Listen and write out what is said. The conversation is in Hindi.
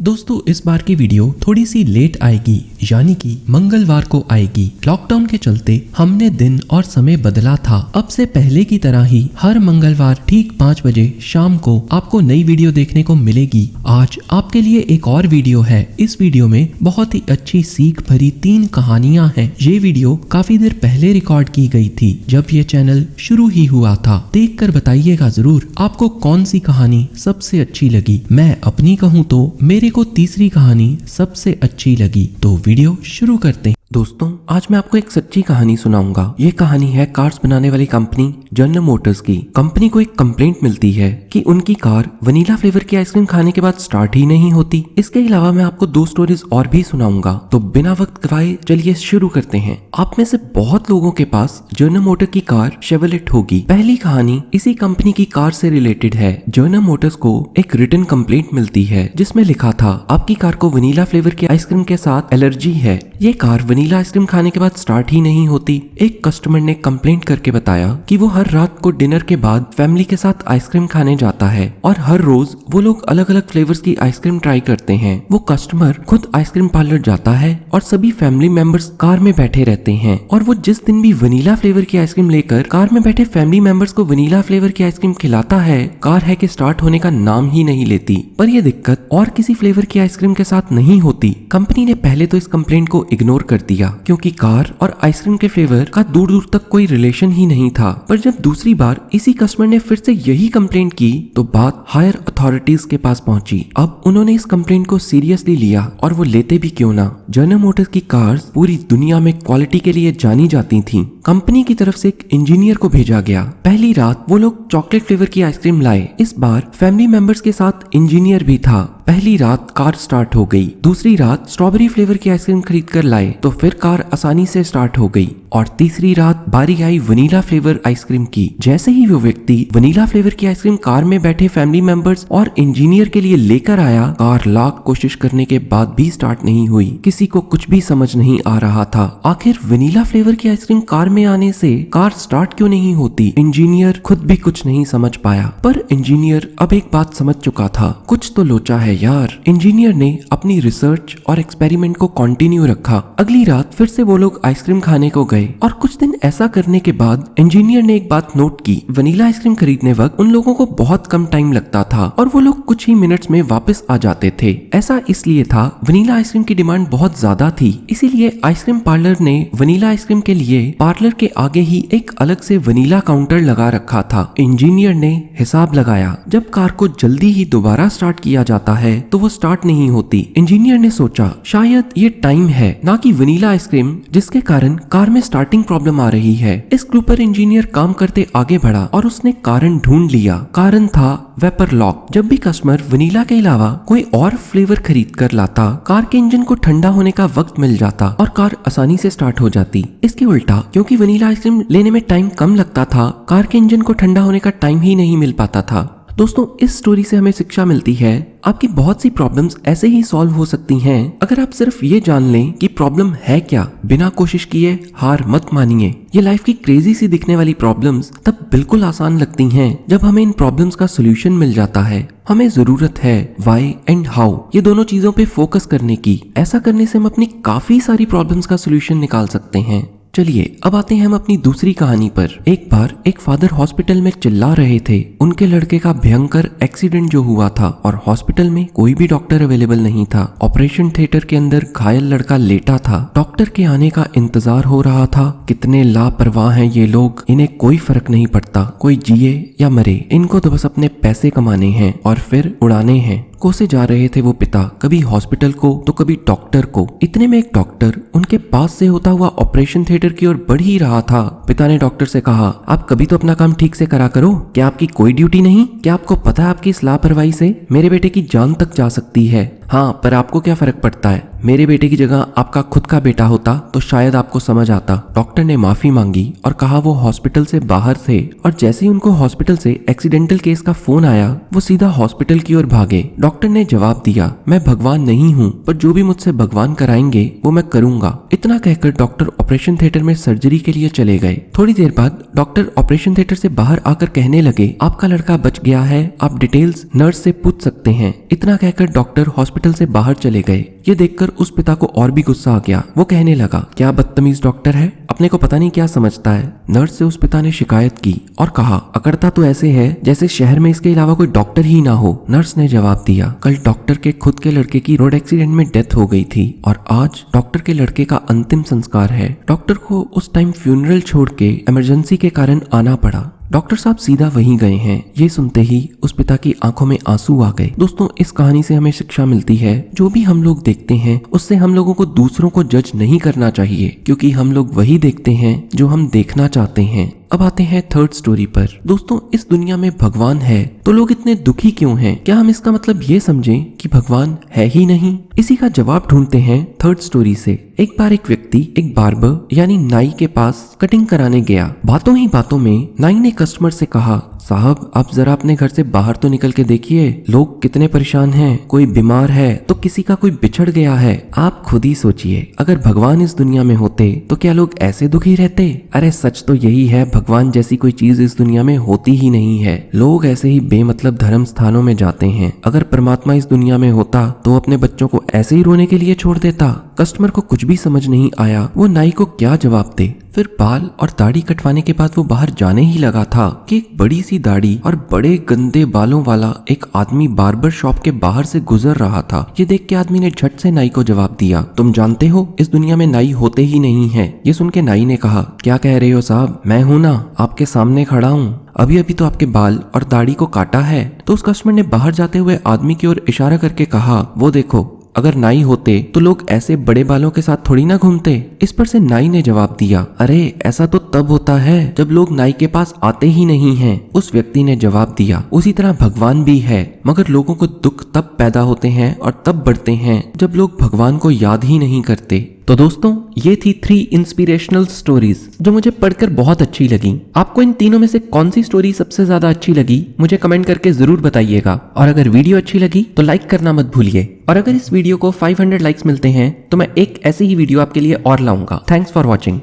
दोस्तों इस बार की वीडियो थोड़ी सी लेट आएगी, यानी कि मंगलवार को आएगी। लॉकडाउन के चलते हमने दिन और समय बदला था। अब से पहले की तरह ही हर मंगलवार ठीक 5 बजे शाम को आपको नई वीडियो देखने को मिलेगी। आज आपके लिए एक और वीडियो है। इस वीडियो में बहुत ही अच्छी सीख भरी 3 कहानियां हैं। ये वीडियो काफी देर पहले रिकॉर्ड की गई थी, जब ये चैनल शुरू ही हुआ था। देखकर बताइएगा जरूर आपको कौन सी कहानी सबसे अच्छी लगी। मैं अपनी कहूँ तो मेरे को तीसरी कहानी सबसे अच्छी लगी। तो वीडियो शुरू करते हैं। दोस्तों आज मैं आपको एक सच्ची कहानी सुनाऊंगा। ये कहानी है कार्स बनाने वाली कंपनी जनरल मोटर्स की। कंपनी को एक कंप्लेंट मिलती है कि उनकी कार वनीला फ्लेवर की आइसक्रीम खाने के बाद स्टार्ट ही नहीं होती। इसके अलावा मैं आपको 2 स्टोरीज और भी सुनाऊंगा। तो बिना वक्त गवाए चलिए शुरू करते हैं। आप में से बहुत लोगों के पास जनरल मोटर की कार शेवलेट होगी। पहली कहानी इसी कंपनी की कार से रिलेटेड है। जनरल मोटर्स को एक रिटन कंप्लेंट मिलती है जिसमें लिखा था, आपकी कार को वनीला फ्लेवर की आइसक्रीम के साथ एलर्जी है। ये कार वनीला आइसक्रीम खाने के बाद स्टार्ट ही नहीं होती। एक कस्टमर ने कंप्लेंट करके बताया कि वो हर रात को डिनर के बाद फैमिली के साथ आइसक्रीम खाने जाता है और हर रोज वो लोग अलग अलग फ्लेवर्स की आइसक्रीम ट्राई करते हैं। वो कस्टमर खुद आइसक्रीम पार्लर जाता है और सभी फैमिली मेंबर्स कार में बैठे रहते हैं और वो जिस दिन भी वनीला फ्लेवर की आइसक्रीम लेकर कार में बैठे फैमिली मेंबर्स को वनीला फ्लेवर की आइसक्रीम खिलाता है, कार है कि स्टार्ट होने का नाम ही नहीं लेती। पर यह दिक्कत और किसी फ्लेवर की आइसक्रीम के साथ नहीं होती। कंपनी ने पहले तो इस कंप्लेंट को इग्नोर कर दिया क्योंकि कार और आइसक्रीम के फ्लेवर का दूर दूर तक कोई रिलेशन ही नहीं था। पर जब दूसरी बार इसी कस्टमर ने फिर से यही कंप्लेंट की तो बात हायर अथॉरिटीज के पास पहुंची। अब उन्होंने इस कंप्लेंट को सीरियसली लिया और वो लेते भी क्यों ना। जनरल मोटर्स की कार्स पूरी दुनिया में क्वालिटी के लिए जानी जाती थीं। कंपनी की तरफ से एक इंजीनियर को भेजा गया। पहली रात वो लोग चॉकलेट फ्लेवर की आइसक्रीम लाए। इस बार फैमिली मेंबर्स के साथ इंजीनियर भी था। पहली रात कार स्टार्ट हो गई। दूसरी रात स्ट्रॉबेरी फ्लेवर की आइसक्रीम खरीद कर लाए तो फिर कार आसानी से स्टार्ट हो गई। और तीसरी रात बारी आई वनीला फ्लेवर आइसक्रीम की। जैसे ही वो व्यक्ति वनीला फ्लेवर की आइसक्रीम कार में बैठे फैमिली मेंबर्स और इंजीनियर के लिए लेकर आया, कार लाख कोशिश करने के बाद भी स्टार्ट नहीं हुई। किसी को कुछ भी समझ नहीं आ रहा था, आखिर वनीला फ्लेवर की आइसक्रीम कार में आने से कार स्टार्ट क्यों नहीं होती। इंजीनियर खुद भी कुछ नहीं समझ पाया। पर इंजीनियर अब एक बात समझ चुका था, कुछ तो लोचा है यार। इंजीनियर ने अपनी रिसर्च और एक्सपेरिमेंट को कंटिन्यू रखा। अगली रात फिर से वो लोग आइसक्रीम खाने को गए और कुछ दिन ऐसा करने के बाद इंजीनियर ने एक बात नोट की, वनीला आइसक्रीम खरीदने वक्त उन लोगों को बहुत कम टाइम लगता था और वो लोग कुछ ही मिनट्स में वापस आ जाते थे। ऐसा इसलिए था, वनीला आइसक्रीम की डिमांड बहुत ज्यादा थी। इसीलिए आइसक्रीम पार्लर ने वनीला आइसक्रीम के लिए पार्लर के आगे ही एक अलग से वनीला काउंटर लगा रखा था। इंजीनियर ने हिसाब लगाया, जब कार को जल्दी ही दोबारा स्टार्ट किया जाता है तो वो स्टार्ट नहीं होती। इंजीनियर ने सोचा शायद ये टाइम है ना कि वनीला आइसक्रीम जिसके कारण कार में स्टार्टिंग प्रॉब्लम आ रही है। इस क्लू पर इंजीनियर काम करते आगे बढ़ा और उसने कारण ढूंढ लिया। कारण था वेपर लॉक। जब भी कस्टमर वनीला के अलावा कोई और फ्लेवर खरीद कर लाता, कार के इंजन को ठंडा होने का वक्त मिल जाता और कार आसानी से स्टार्ट हो जाती। इसके उल्टा क्योंकि वनीला आइसक्रीम लेने में टाइम कम लगता था, कार के इंजन को ठंडा होने का टाइम ही नहीं मिल पाता था। दोस्तों इस स्टोरी से हमें शिक्षा मिलती है, आपकी बहुत सी प्रॉब्लम्स ऐसे ही सॉल्व हो सकती हैं अगर आप सिर्फ ये जान लें कि प्रॉब्लम है क्या। बिना कोशिश किए हार मत मानिए। ये लाइफ की क्रेजी सी दिखने वाली प्रॉब्लम्स तब बिल्कुल आसान लगती हैं जब हमें इन प्रॉब्लम्स का सोल्यूशन मिल जाता है। हमें जरूरत है व्हाई एंड हाउ, ये दोनों चीजों पे फोकस करने की। ऐसा करने से हम अपनी काफी सारी प्रॉब्लम्स का सोल्यूशन निकाल सकते हैं। चलिए अब आते हैं हम अपनी दूसरी कहानी पर। एक बार एक फादर हॉस्पिटल में चिल्ला रहे थे। उनके लड़के का भयंकर एक्सीडेंट जो हुआ था और हॉस्पिटल में कोई भी डॉक्टर अवेलेबल नहीं था। ऑपरेशन थिएटर के अंदर घायल लड़का लेटा था। डॉक्टर के आने का इंतजार हो रहा था। कितने लापरवाह हैं ये लोग, इन्हें कोई फर्क नहीं पड़ता कोई जिए या मरे, इनको तो बस अपने पैसे कमाने हैं और फिर उड़ाने हैं। कोसे जा रहे थे वो पिता, कभी हॉस्पिटल को तो कभी डॉक्टर को। इतने में एक डॉक्टर उनके पास से होता हुआ ऑपरेशन थिएटर की ओर बढ़ ही रहा था। पिता ने डॉक्टर से कहा, आप कभी तो अपना काम ठीक से करा करो, क्या आपकी कोई ड्यूटी नहीं? क्या आपको पता है आपकी इस लापरवाही से मेरे बेटे की जान तक जा सकती है? हाँ, पर आपको क्या फर्क पड़ता है? मेरे बेटे की जगह आपका खुद का बेटा होता तो शायद आपको समझ आता। डॉक्टर ने माफी मांगी और कहा वो हॉस्पिटल से बाहर थे और जैसे ही उनको हॉस्पिटल से एक्सीडेंटल केस का फोन आया वो सीधा हॉस्पिटल की ओर भागे। डॉक्टर ने जवाब दिया, मैं भगवान नहीं हूँ, पर जो भी मुझसे भगवान कराएंगे वो मैं करूंगा। इतना कहकर डॉक्टर ऑपरेशन थिएटर में सर्जरी के लिए चले गए। थोड़ी देर बाद डॉक्टर ऑपरेशन थिएटर से बाहर आकर कहने लगे, आपका लड़का बच गया है, आप डिटेल्स नर्स से पूछ सकते हैं। इतना कहकर डॉक्टर हॉस्पिटल हॉस्पिटल से बाहर चले गए। ये देखकर उस पिता को और भी गुस्सा आ गया। वो कहने लगा, क्या बदतमीज डॉक्टर है, अपने को पता नहीं क्या समझता है। नर्स से उस पिता ने शिकायत की और कहा, अकड़ता तो ऐसे है जैसे शहर में इसके अलावा कोई डॉक्टर ही ना हो। नर्स ने जवाब दिया, कल डॉक्टर के खुद के लड़के की रोड एक्सीडेंट में डेथ हो गई थी और आज डॉक्टर के लड़के का अंतिम संस्कार है। डॉक्टर को उस टाइम फ्यूनरल छोड़ के इमरजेंसी के कारण आना पड़ा। डॉक्टर साहब सीधा वहीं गए हैं। ये सुनते ही उस पिता की आंखों में आंसू आ गए। दोस्तों, इस कहानी से हमें शिक्षा मिलती है, जो भी हम लोग देखते हैं उससे हम लोगों को दूसरों को जज नहीं करना चाहिए, क्योंकि हम लोग वही देखते हैं जो हम देखना चाहते हैं। अब आते हैं थर्ड स्टोरी पर। दोस्तों, इस दुनिया में भगवान है तो लोग इतने दुखी क्यों हैं? क्या हम इसका मतलब ये समझें कि भगवान है ही नहीं? इसी का जवाब ढूंढते हैं थर्ड स्टोरी से। एक बार एक व्यक्ति एक बार्बर यानी नाई के पास कटिंग कराने गया। बातों ही बातों में नाई ने कस्टमर से कहा, साहब आप जरा अपने घर से बाहर तो निकल के देखिए, लोग कितने परेशान हैं, कोई बीमार है तो किसी का कोई बिछड़ गया है। आप खुद ही सोचिए, अगर भगवान इस दुनिया में होते तो क्या लोग ऐसे दुखी रहते? अरे सच तो यही है, भगवान जैसी कोई चीज इस दुनिया में होती ही नहीं है। लोग ऐसे ही बेमतलब धर्म स्थानों में जाते हैं। अगर परमात्मा इस दुनिया में होता तो अपने बच्चों को ऐसे ही रोने के लिए छोड़ देता? कस्टमर को कुछ भी समझ नहीं आया, वो नाई को क्या जवाब दे। फिर बाल और दाढ़ी कटवाने के बाद वो बाहर जाने ही लगा था कि एक बड़ी सी दाढ़ी और बड़े गंदे बालों वाला एक आदमी बार्बर शॉप के बाहर से गुजर रहा था। ये देख के आदमी ने झट से नाई को जवाब दिया, तुम जानते हो इस दुनिया में नाई होते ही नहीं है। ये सुन के नाई ने कहा, क्या कह रहे हो साहब, मैं हूं ना, आपके सामने खड़ा हूं, अभी अभी तो आपके बाल और दाढ़ी को काटा है। तो उस कस्टमर ने बाहर जाते हुए आदमी की ओर इशारा करके कहा, वो देखो, अगर नाई होते तो लोग ऐसे बड़े बालों के साथ थोड़ी ना घूमते। इस पर से नाई ने जवाब दिया, अरे ऐसा तो तब होता है जब लोग नाई के पास आते ही नहीं हैं। उस व्यक्ति ने जवाब दिया, उसी तरह भगवान भी है, मगर लोगों को दुख तब पैदा होते हैं और तब बढ़ते हैं जब लोग भगवान को याद ही नहीं करते। तो दोस्तों, ये थी 3 इंस्पिरेशनल स्टोरीज जो मुझे पढ़कर बहुत अच्छी लगी। आपको इन तीनों में से कौन सी स्टोरी सबसे ज्यादा अच्छी लगी, मुझे कमेंट करके जरूर बताइएगा। और अगर वीडियो अच्छी लगी तो लाइक करना मत भूलिए। और अगर इस वीडियो को 500 लाइक्स मिलते हैं तो मैं एक ऐसी ही वीडियो आपके लिए और लाऊंगा। Thanks for watching.